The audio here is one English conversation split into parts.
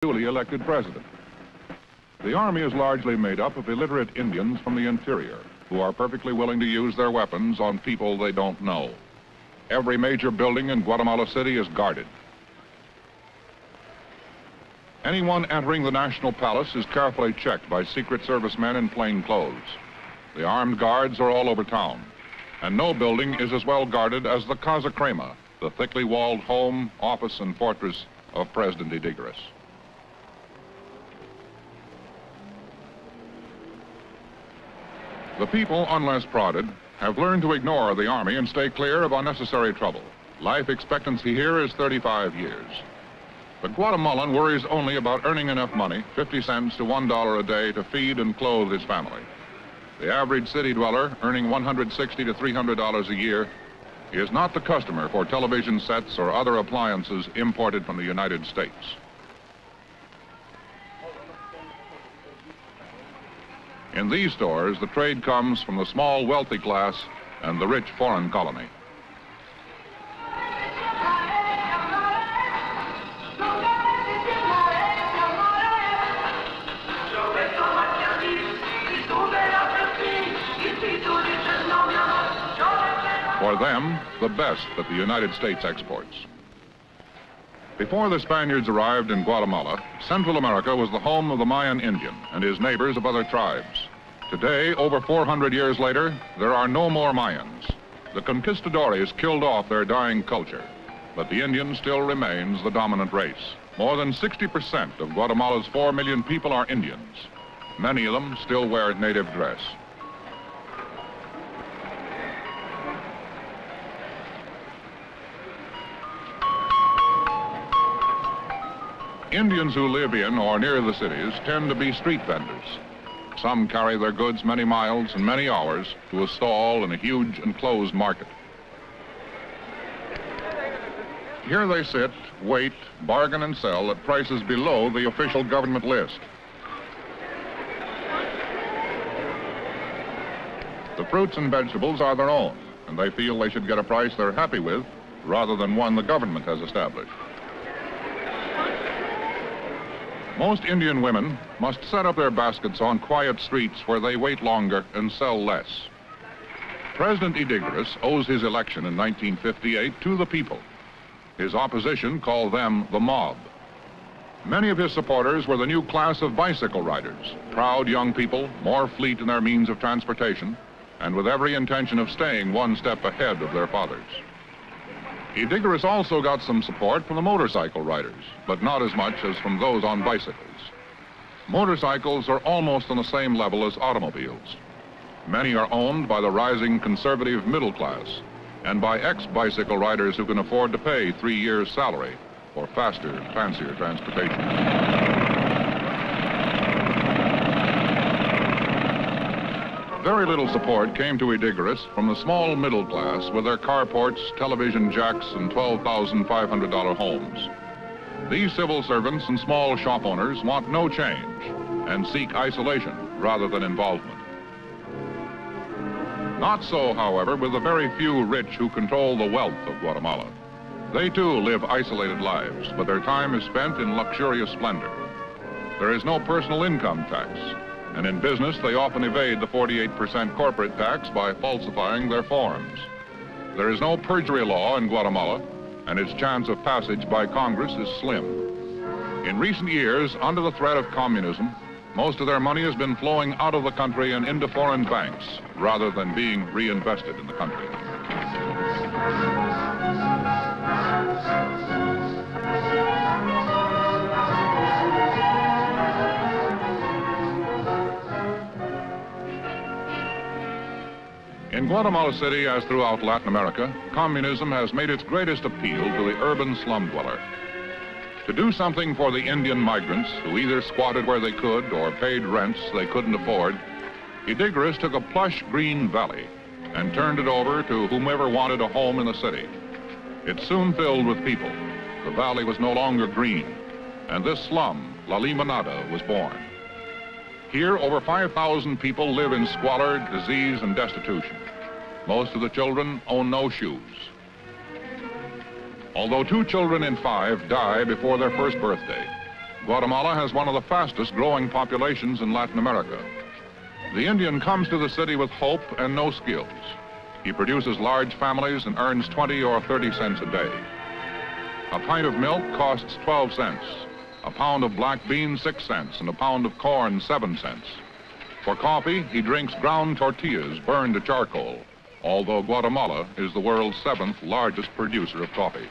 duly elected president. The Army is largely made up of illiterate Indians from the interior who are perfectly willing to use their weapons on people they don't know. Every major building in Guatemala City is guarded. Anyone entering the National Palace is carefully checked by Secret Service men in plain clothes. The armed guards are all over town, and no building is as well guarded as the Casa Crema, the thickly walled home, office, and fortress of President Idigueras. The people, unless prodded, have learned to ignore the Army and stay clear of unnecessary trouble. Life expectancy here is 35 years. The Guatemalan worries only about earning enough money, 50 cents to $1 a day, to feed and clothe his family. The average city dweller, earning $160 to $300 a year, is not the customer for television sets or other appliances imported from the United States. In these stores, the trade comes from the small, wealthy class and the rich foreign colony. For them, the best that the United States exports. Before the Spaniards arrived in Guatemala, Central America was the home of the Mayan Indian and his neighbors of other tribes. Today, over 400 years later, there are no more Mayans. The conquistadores killed off their dying culture, but the Indian still remains the dominant race. More than 60% of Guatemala's 4 million people are Indians. Many of them still wear native dress. Indians who live in or near the cities tend to be street vendors. Some carry their goods many miles and many hours to a stall in a huge enclosed market. Here they sit, wait, bargain and sell at prices below the official government list. The fruits and vegetables are their own, and they feel they should get a price they're happy with rather than one the government has established. Most Indian women must set up their baskets on quiet streets where they wait longer and sell less. President Idigueras owes his election in 1958 to the people. His opposition called them the mob. Many of his supporters were the new class of bicycle riders, proud young people, more fleet in their means of transportation, and with every intention of staying one step ahead of their fathers. Idigueras also got some support from the motorcycle riders, but not as much as from those on bicycles. Motorcycles are almost on the same level as automobiles. Many are owned by the rising conservative middle class and by ex-bicycle riders who can afford to pay 3 years' salary for faster, fancier transportation. Very little support came to Idigueras from the small middle class with their carports, television jacks, and $12,500 homes. These civil servants and small shop owners want no change and seek isolation rather than involvement. Not so, however, with the very few rich who control the wealth of Guatemala. They too live isolated lives, but their time is spent in luxurious splendor. There is no personal income tax, and in business, they often evade the 48% corporate tax by falsifying their forms. There is no perjury law in Guatemala, and its chance of passage by Congress is slim. In recent years, under the threat of communism, most of their money has been flowing out of the country and into foreign banks, rather than being reinvested in the country. In Guatemala City, as throughout Latin America, communism has made its greatest appeal to the urban slum dweller. To do something for the Indian migrants who either squatted where they could or paid rents they couldn't afford, Idigueras took a plush green valley and turned it over to whomever wanted a home in the city. It soon filled with people. The valley was no longer green, and this slum, La Limonada, was born. Here, over 5,000 people live in squalor, disease, and destitution. Most of the children own no shoes. Although 2 children in 5 die before their first birthday, Guatemala has one of the fastest growing populations in Latin America. The Indian comes to the city with hope and no skills. He produces large families and earns 20 or 30 cents a day. A pint of milk costs 12 cents, a pound of black beans 6 cents, and a pound of corn 7 cents. For coffee, he drinks ground tortillas burned to charcoal, although Guatemala is the world's 7th largest producer of coffee.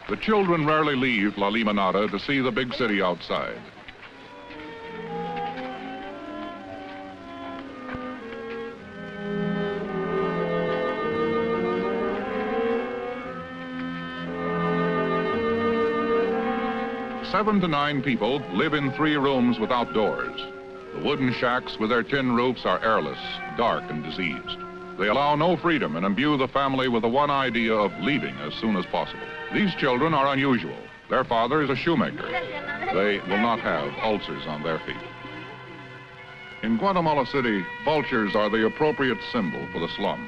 The children rarely leave La Limonada to see the big city outside. Seven to 9 people live in 3 rooms without doors. The wooden shacks with their tin roofs are airless, dark, and diseased. They allow no freedom and imbue the family with the one idea of leaving as soon as possible. These children are unusual. Their father is a shoemaker. They will not have ulcers on their feet. In Guatemala City, vultures are the appropriate symbol for the slum.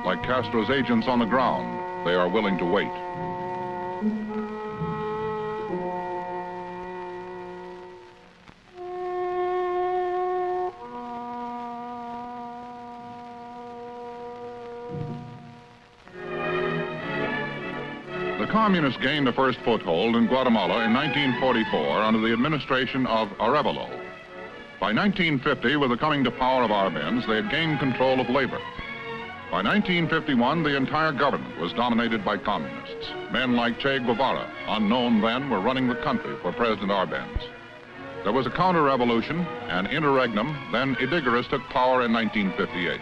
Like Castro's agents on the ground, they are willing to wait. The communists gained a first foothold in Guatemala in 1944 under the administration of Arevalo. By 1950, with the coming to power of Arbenz, they had gained control of labor. By 1951, the entire government was dominated by communists. Men like Che Guevara, unknown then, were running the country for President Arbenz. There was a counter-revolution, and interregnum, then Idígoras took power in 1958.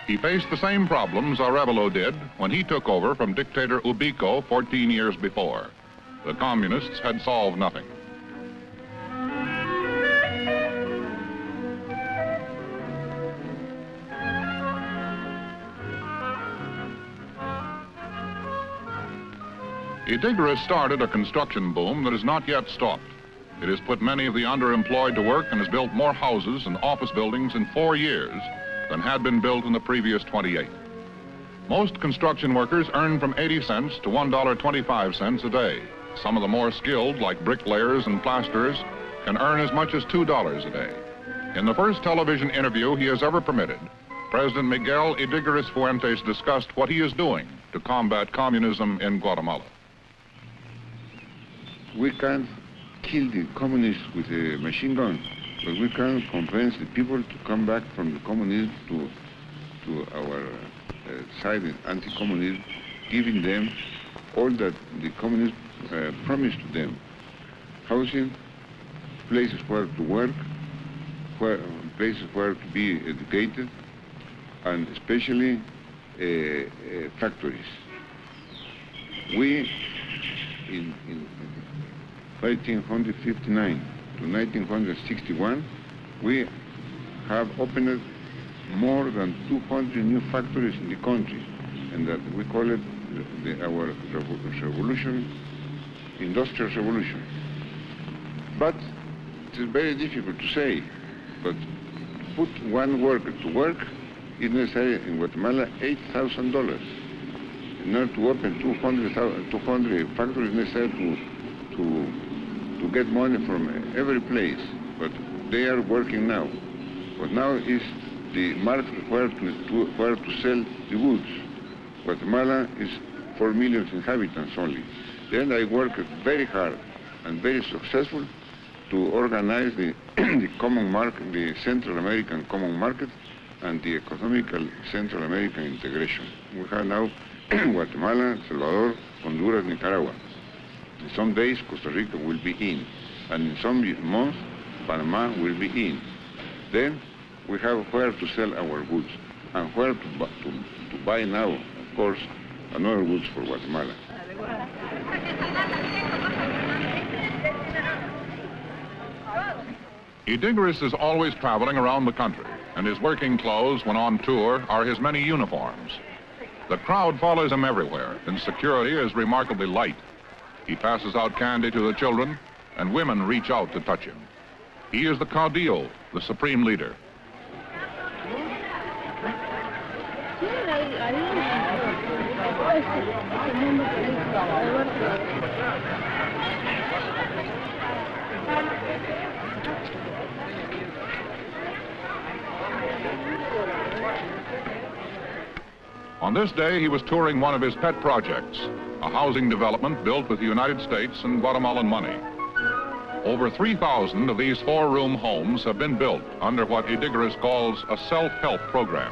He faced the same problems Arevalo did when he took over from dictator Ubico 14 years before. The communists had solved nothing. Idígoras started a construction boom that has not yet stopped. It has put many of the underemployed to work and has built more houses and office buildings in 4 years than had been built in the previous 28. Most construction workers earn from 80 cents to $1.25 a day. Some of the more skilled, like bricklayers and plasterers, can earn as much as $2 a day. In the first television interview he has ever permitted, President Miguel Idígoras Fuentes discussed what he is doing to combat communism in Guatemala. We can't kill the communists with a machine gun, but we can convince the people to come back from the communism to our side, anti-communism, giving them all that the communists promised to them. Housing, places where to work, places where to be educated, and especially factories. We, in 1959 to 1961, we have opened more than 200 new factories in the country, and that we call it our revolution, industrial revolution. But it is very difficult to say, but to put one worker to work is necessary in Guatemala $8,000. In order to open 200 factories, necessary to get money from every place, but they are working now. But now is the market where to sell the goods. Guatemala is 4 million inhabitants only. Then I worked very hard and very successful to organize the common market, the Central American common market, and the economical Central American integration. We have now Guatemala, El Salvador, Honduras, Nicaragua. In some days, Costa Rica will be in, and in some months, Panama will be in. Then we have where to sell our goods and where to buy now, of course, another goods for Guatemala. Idígoras is always traveling around the country, and his working clothes when on tour are his many uniforms. The crowd follows him everywhere, and security is remarkably light. He passes out candy to the children, and women reach out to touch him. He is the caudillo, the supreme leader. On this day, he was touring one of his pet projects, a housing development built with the United States and Guatemalan money. Over 3,000 of these four-room homes have been built under what Idígoras calls a self-help program.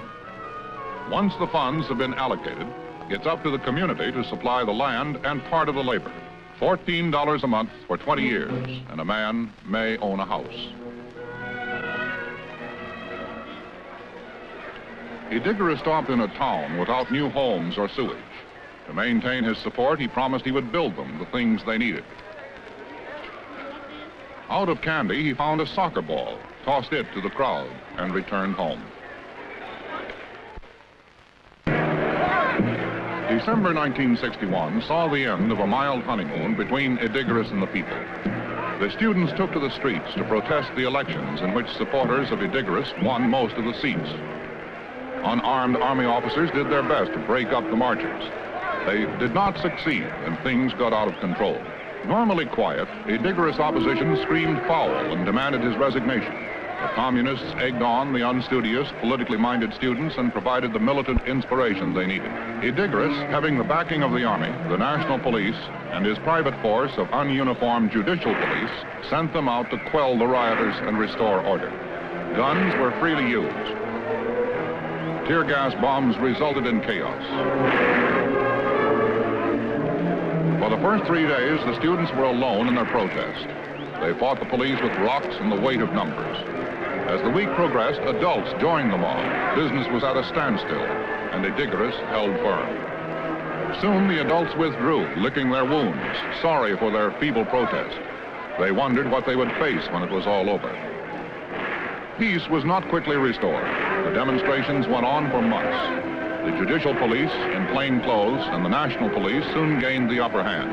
Once the funds have been allocated, it's up to the community to supply the land and part of the labor. $14 a month for 20 years, and a man may own a house. Idígoras stopped in a town without new homes or sewage. To maintain his support, he promised he would build them the things they needed. Out of candy, he found a soccer ball, tossed it to the crowd, and returned home. December 1961 saw the end of a mild honeymoon between Idígoras and the people. The students took to the streets to protest the elections in which supporters of Idígoras won most of the seats. Unarmed army officers did their best to break up the marchers. They did not succeed, and things got out of control. Normally quiet, Idígoras opposition screamed foul and demanded his resignation. The communists egged on the unstudious, politically minded students and provided the militant inspiration they needed. Idígoras, having the backing of the army, the national police, and his private force of ununiformed judicial police, sent them out to quell the rioters and restore order. Guns were freely used. Tear gas bombs resulted in chaos. For the first 3 days, the students were alone in their protest. They fought the police with rocks and the weight of numbers. As the week progressed, adults joined the mob. Business was at a standstill, and Idígoras held firm. Soon the adults withdrew, licking their wounds, sorry for their feeble protest. They wondered what they would face when it was all over. Peace was not quickly restored. The demonstrations went on for months. The judicial police in plain clothes and the national police soon gained the upper hand.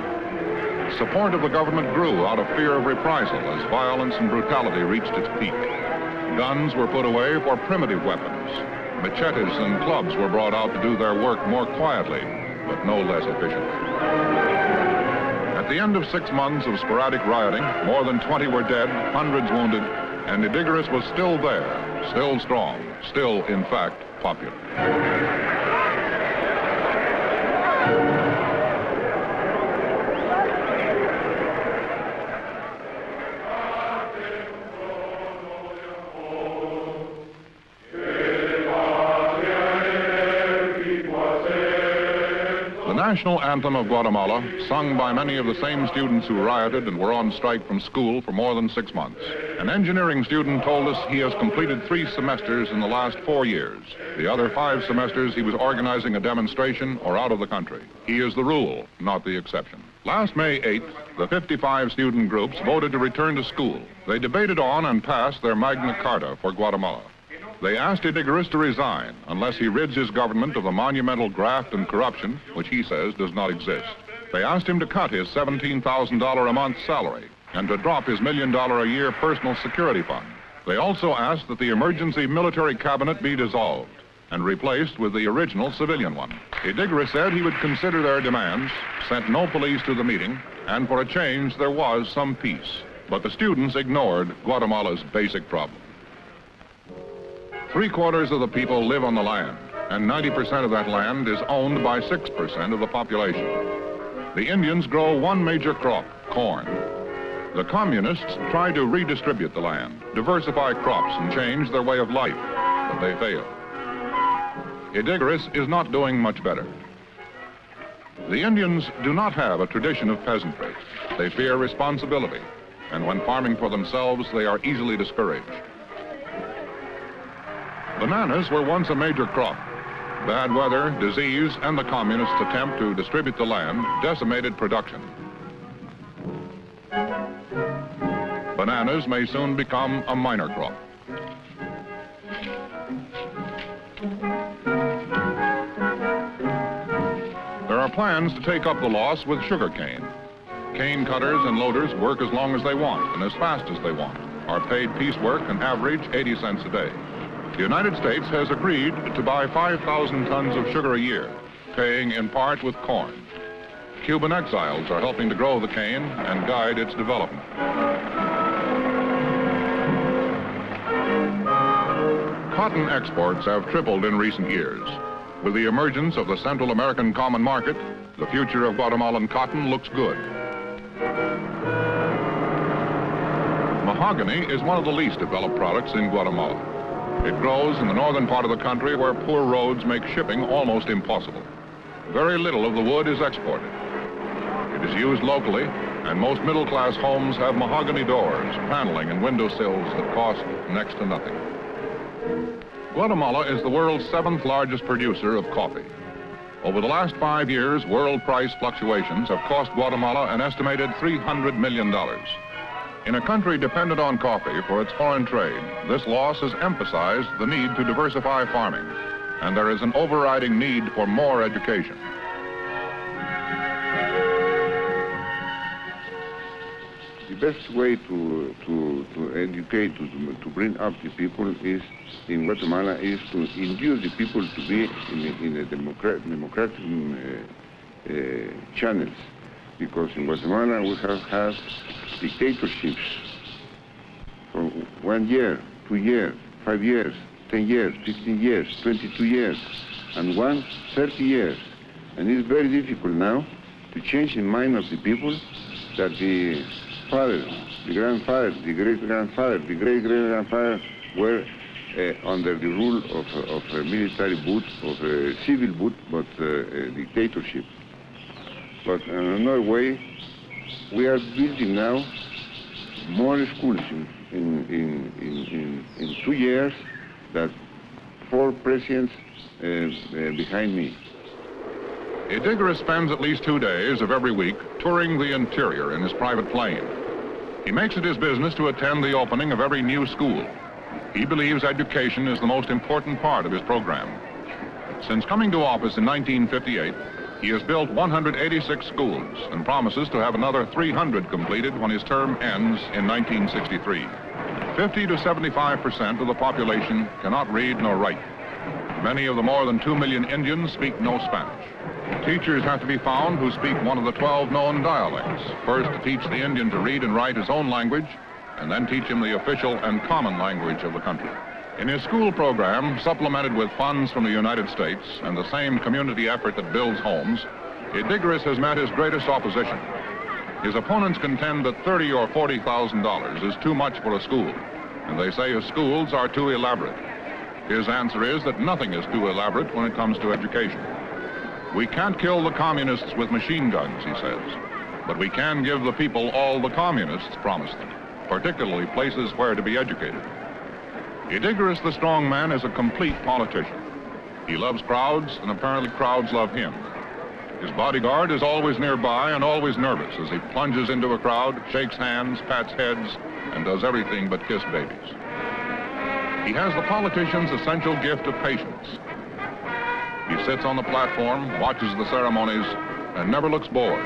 Support of the government grew out of fear of reprisal as violence and brutality reached its peak. Guns were put away for primitive weapons. Machetes and clubs were brought out to do their work more quietly, but no less efficiently. At the end of 6 months of sporadic rioting, more than 20 were dead, hundreds wounded, and Idígoras was still there, still strong, still, in fact, popular. The national anthem of Guatemala, sung by many of the same students who rioted and were on strike from school for more than 6 months. An engineering student told us he has completed 3 semesters in the last 4 years. The other 5 semesters he was organizing a demonstration or out of the country. He is the rule, not the exception. Last May 8th, the 55 student groups voted to return to school. They debated on and passed their Magna Carta for Guatemala. They asked Idígoras to resign unless he rids his government of the monumental graft and corruption, which he says does not exist. They asked him to cut his $17,000 a month salary and to drop his $1 million a year personal security fund. They also asked that the emergency military cabinet be dissolved and replaced with the original civilian one. Idígoras said he would consider their demands, sent no police to the meeting, and for a change there was some peace. But the students ignored Guatemala's basic problem. 3/4 of the people live on the land, and 90% of that land is owned by 6% of the population. The Indians grow one major crop, corn. The communists try to redistribute the land, diversify crops, and change their way of life, but they fail. Idígoras is not doing much better. The Indians do not have a tradition of peasantry. They fear responsibility, and when farming for themselves, they are easily discouraged. Bananas were once a major crop. Bad weather, disease, and the communists' attempt to distribute the land decimated production. Bananas may soon become a minor crop. are plans to take up the loss with sugarcane. Cane cutters and loaders work as long as they want and as fast as they want, are paid piecework and average 80 cents a day. The United States has agreed to buy 5,000 tons of sugar a year, paying in part with corn. Cuban exiles are helping to grow the cane and guide its development. Cotton exports have tripled in recent years. With the emergence of the Central American Common Market, the future of Guatemalan cotton looks good. Mahogany is one of the least developed products in Guatemala. It grows in the northern part of the country where poor roads make shipping almost impossible. Very little of the wood is exported. It is used locally, and most middle-class homes have mahogany doors, paneling, and windowsills that cost next to nothing. Guatemala is the world's 7th largest producer of coffee. Over the last 5 years, world price fluctuations have cost Guatemala an estimated $300 million. In a country dependent on coffee for its foreign trade, this loss has emphasized the need to diversify farming, and there is an overriding need for more education. The best way to educate, to bring up the people is in Guatemala is to induce the people to be in a democratic channels. Because in Guatemala we have had dictatorships for 1 year, 2 years, 5 years, 10 years, 15 years, 22 years, and 30 years. And it's very difficult now to change the mind of the people that the father, the grandfather, the great-grandfather, the great-great-grandfather were under the rule of a military boot, of a civil boot, but a dictatorship. But in another way, we are building now more schools in 2 years that 4 presidents behind me. Idígoras spends at least 2 days of every week touring the interior in his private plane. He makes it his business to attend the opening of every new school. He believes education is the most important part of his program. Since coming to office in 1958, he has built 186 schools and promises to have another 300 completed when his term ends in 1963. 50 to 75% of the population cannot read nor write. Many of the more than 2 million Indians speak no Spanish. Teachers have to be found who speak one of the 12 known dialects, first to teach the Indian to read and write his own language, and then teach him the official and common language of the country. In his school program, supplemented with funds from the United States and the same community effort that builds homes, Idígoras has met his greatest opposition. His opponents contend that $30,000 or $40,000 is too much for a school, and they say his schools are too elaborate. His answer is that nothing is too elaborate when it comes to education. We can't kill the communists with machine guns, he says, but we can give the people all the communists promised them, particularly places where to be educated. Idígoras, the strong man, is a complete politician. He loves crowds, and apparently crowds love him. His bodyguard is always nearby and always nervous as he plunges into a crowd, shakes hands, pats heads, and does everything but kiss babies. He has the politician's essential gift of patience. He sits on the platform, watches the ceremonies, and never looks bored.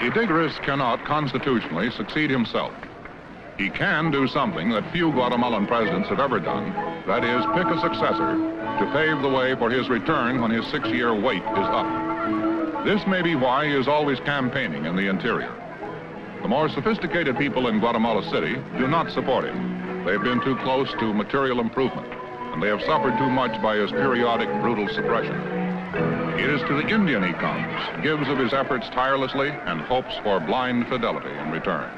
Idígoras cannot constitutionally succeed himself. He can do something that few Guatemalan presidents have ever done, that is, pick a successor to pave the way for his return when his 6-year wait is up. This may be why he is always campaigning in the interior. The more sophisticated people in Guatemala City do not support him. They've been too close to material improvement, and they have suffered too much by his periodic brutal suppression. It is to the Indian he comes, gives of his efforts tirelessly, and hopes for blind fidelity in return.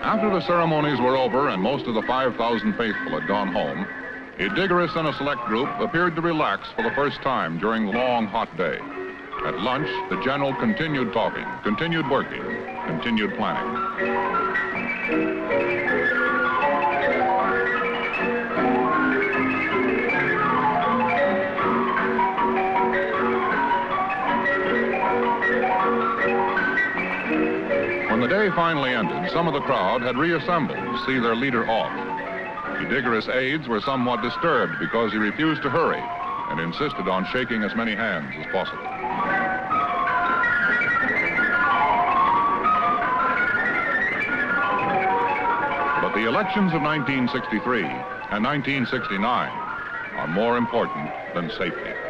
After the ceremonies were over and most of the 5,000 faithful had gone home, Idygorus and a select group appeared to relax for the first time during the long, hot day. At lunch, the general continued talking, continued working, continued planning. When the day finally ended, some of the crowd had reassembled to see their leader off. Idygorus' aides were somewhat disturbed because he refused to hurry and insisted on shaking as many hands as possible. But the elections of 1963 and 1969 are more important than safety.